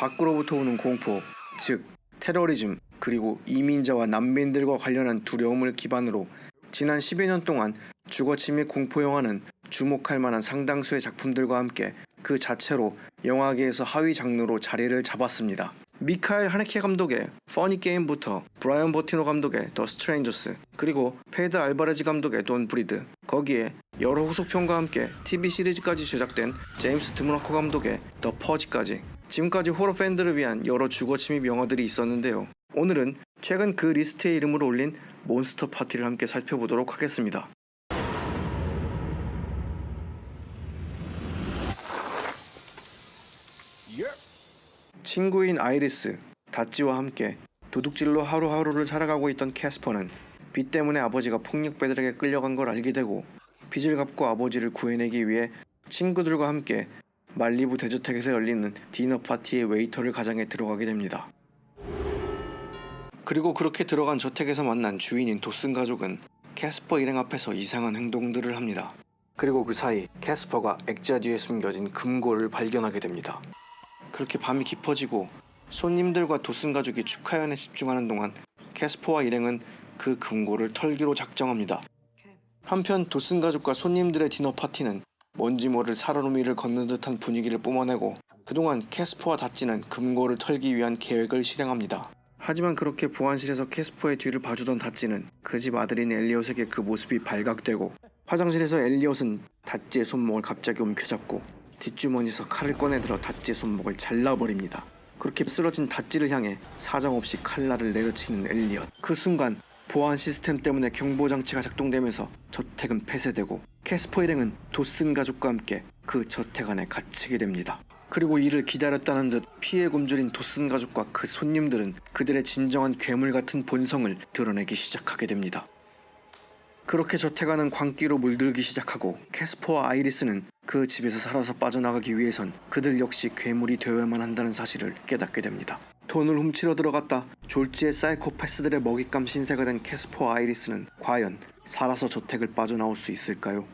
밖으로부터 오는 공포, 즉 테러리즘, 그리고 이민자와 난민들과 관련한 두려움을 기반으로 지난 10여 년 동안 주거침입 공포 영화는 주목할 만한 상당수의 작품들과 함께 그 자체로 영화계에서 하위 장르로 자리를 잡았습니다. 미카엘 하네케 감독의 퍼니 게임부터 브라이언 버티노 감독의 더 스트레인저스, 그리고 페드 알바레즈 감독의 돈 브리드, 거기에 여러 후속편과 함께 TV 시리즈까지 제작된 제임스 드무너커 감독의 더 퍼지까지 지금까지 호러 팬들을 위한 여러 주거 침입 영화들이 있었는데요. 오늘은 최근 그 리스트에 이름을 올린 몬스터 파티를 함께 살펴보도록 하겠습니다. 친구인 아이리스, 다찌와 함께 도둑질로 하루하루를 살아가고 있던 캐스퍼는 빚 때문에 아버지가 폭력배들에게 끌려간 걸 알게 되고 빚을 갚고 아버지를 구해내기 위해 친구들과 함께 말리부 대저택에서 열리는 디너 파티의 웨이터를 가장에 들어가게 됩니다. 그리고 그렇게 들어간 저택에서 만난 주인인 도슨 가족은 캐스퍼 일행 앞에서 이상한 행동들을 합니다. 그리고 그 사이 캐스퍼가 액자 뒤에 숨겨진 금고를 발견하게 됩니다. 그렇게 밤이 깊어지고 손님들과 도슨 가족이 축하연에 집중하는 동안 캐스퍼와 일행은 그 금고를 털기로 작정합니다. 한편 도슨 가족과 손님들의 디너 파티는 뭔지 모를 살얼음 위를 걷는 듯한 분위기를 뿜어내고 그동안 캐스퍼와 다찌는 금고를 털기 위한 계획을 실행합니다. 하지만 그렇게 보안실에서 캐스퍼의 뒤를 봐주던 다찌는 그 집 아들인 엘리엇에게 그 모습이 발각되고 화장실에서 엘리엇은 다찌의 손목을 갑자기 움켜잡고 뒷주머니에서 칼을 꺼내들어 다찌의 손목을 잘라버립니다. 그렇게 쓰러진 다찌를 향해 사정없이 칼날을 내려치는 엘리엇. 그 순간 보안 시스템 때문에 경보장치가 작동되면서 저택은 폐쇄되고 캐스퍼 일행은 도슨 가족과 함께 그 저택 안에 갇히게 됩니다. 그리고 이를 기다렸다는 듯 피해 굶주린 도슨 가족과 그 손님들은 그들의 진정한 괴물 같은 본성을 드러내기 시작하게 됩니다. 그렇게 저택 안은 광기로 물들기 시작하고 캐스퍼와 아이리스는 그 집에서 살아서 빠져나가기 위해선 그들 역시 괴물이 되어야만 한다는 사실을 깨닫게 됩니다. 돈을 훔치러 들어갔다 졸지의 사이코패스들의 먹잇감 신세가 된 캐스퍼와 아이리스는 과연 살아서 저택을 빠져나올 수 있을까요?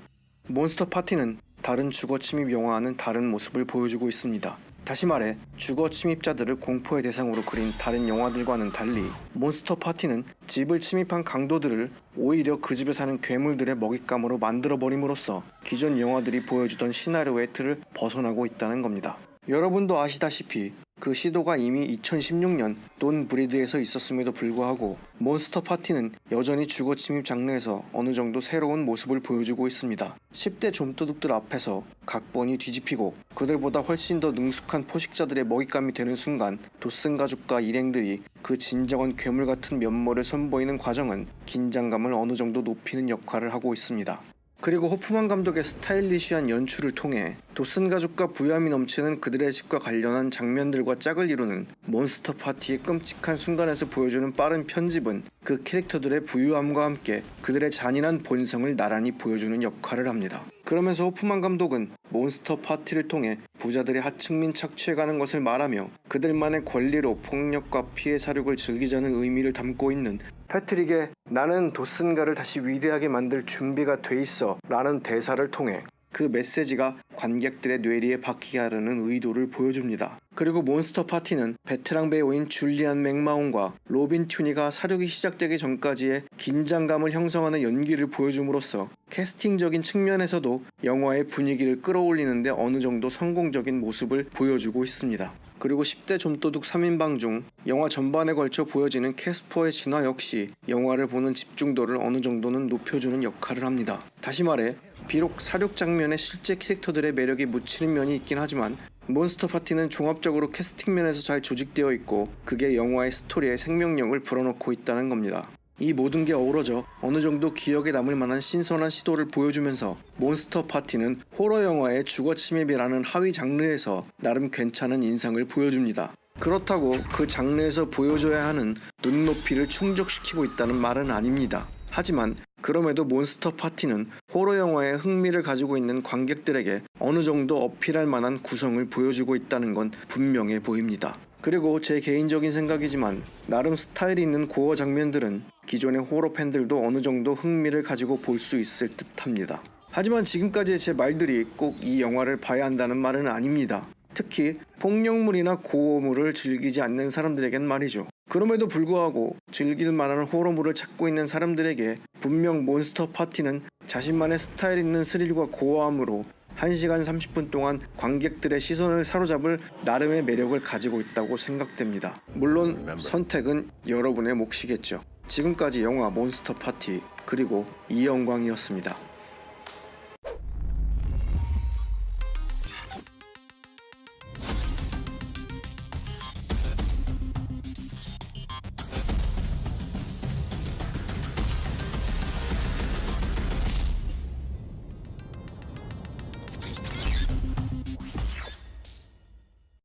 몬스터 파티는 다른 주거 침입 영화와는 다른 모습을 보여주고 있습니다. 다시 말해 주거 침입자들을 공포의 대상으로 그린 다른 영화들과는 달리 몬스터 파티는 집을 침입한 강도들을 오히려 그 집에 사는 괴물들의 먹잇감으로 만들어버림으로써 기존 영화들이 보여주던 시나리오의 틀을 벗어나고 있다는 겁니다. 여러분도 아시다시피 그 시도가 이미 2016년 돈 브리드에서 있었음에도 불구하고 몬스터 파티는 여전히 주거 침입 장르에서 어느 정도 새로운 모습을 보여주고 있습니다. 10대 좀도둑들 앞에서 각본이 뒤집히고 그들보다 훨씬 더 능숙한 포식자들의 먹잇감이 되는 순간 도슨 가족과 일행들이 그 진정한 괴물 같은 면모를 선보이는 과정은 긴장감을 어느 정도 높이는 역할을 하고 있습니다. 그리고 호프만 감독의 스타일리시한 연출을 통해 도슨 가족과 부여함이 넘치는 그들의 집과 관련한 장면들과 짝을 이루는 몬스터 파티의 끔찍한 순간에서 보여주는 빠른 편집은 그 캐릭터들의 부유함과 함께 그들의 잔인한 본성을 나란히 보여주는 역할을 합니다. 그러면서 호프만 감독은 몬스터 파티를 통해 부자들이 하층민 착취해가는 것을 말하며 그들만의 권리로 폭력과 피해 사륙을 즐기자는 의미를 담고 있는 패트릭의 "나는 도슨가를 다시 위대하게 만들 준비가 돼 있어" 라는 대사를 통해 그 메시지가 관객들의 뇌리에 박히게 하려는 의도를 보여줍니다. 그리고 몬스터 파티는 베테랑 배우인 줄리안 맥마온과 로빈 튜니가 사륙이 시작되기 전까지의 긴장감을 형성하는 연기를 보여줌으로써 캐스팅적인 측면에서도 영화의 분위기를 끌어올리는데 어느 정도 성공적인 모습을 보여주고 있습니다. 그리고 10대 좀도둑 3인방 중 영화 전반에 걸쳐 보여지는 캐스퍼의 진화 역시 영화를 보는 집중도를 어느 정도는 높여주는 역할을 합니다. 다시 말해 비록 사륙 장면에 실제 캐릭터들의 매력이 묻히는 면이 있긴 하지만 몬스터 파티는 종합적으로 캐스팅 면에서 잘 조직되어 있고 그게 영화의 스토리에 생명력을 불어넣고 있다는 겁니다. 이 모든 게 어우러져 어느 정도 기억에 남을 만한 신선한 시도를 보여주면서 몬스터 파티는 호러 영화의 주거 침입이라는 하위 장르에서 나름 괜찮은 인상을 보여줍니다. 그렇다고 그 장르에서 보여줘야 하는 눈높이를 충족시키고 있다는 말은 아닙니다. 하지만 그럼에도 몬스터 파티는 호러 영화에 흥미를 가지고 있는 관객들에게 어느 정도 어필할 만한 구성을 보여주고 있다는 건 분명해 보입니다. 그리고 제 개인적인 생각이지만 나름 스타일이 있는 고어 장면들은 기존의 호러 팬들도 어느 정도 흥미를 가지고 볼 수 있을 듯합니다. 하지만 지금까지의 제 말들이 꼭 이 영화를 봐야 한다는 말은 아닙니다. 특히 폭력물이나 고어물을 즐기지 않는 사람들에겐 말이죠. 그럼에도 불구하고 즐길 만한 호러물을 찾고 있는 사람들에게 분명 몬스터 파티는 자신만의 스타일 있는 스릴과 고어함으로 1시간 30분 동안 관객들의 시선을 사로잡을 나름의 매력을 가지고 있다고 생각됩니다. 물론 선택은 여러분의 몫이겠죠. 지금까지 영화 몬스터 파티 그리고 이영광이었습니다.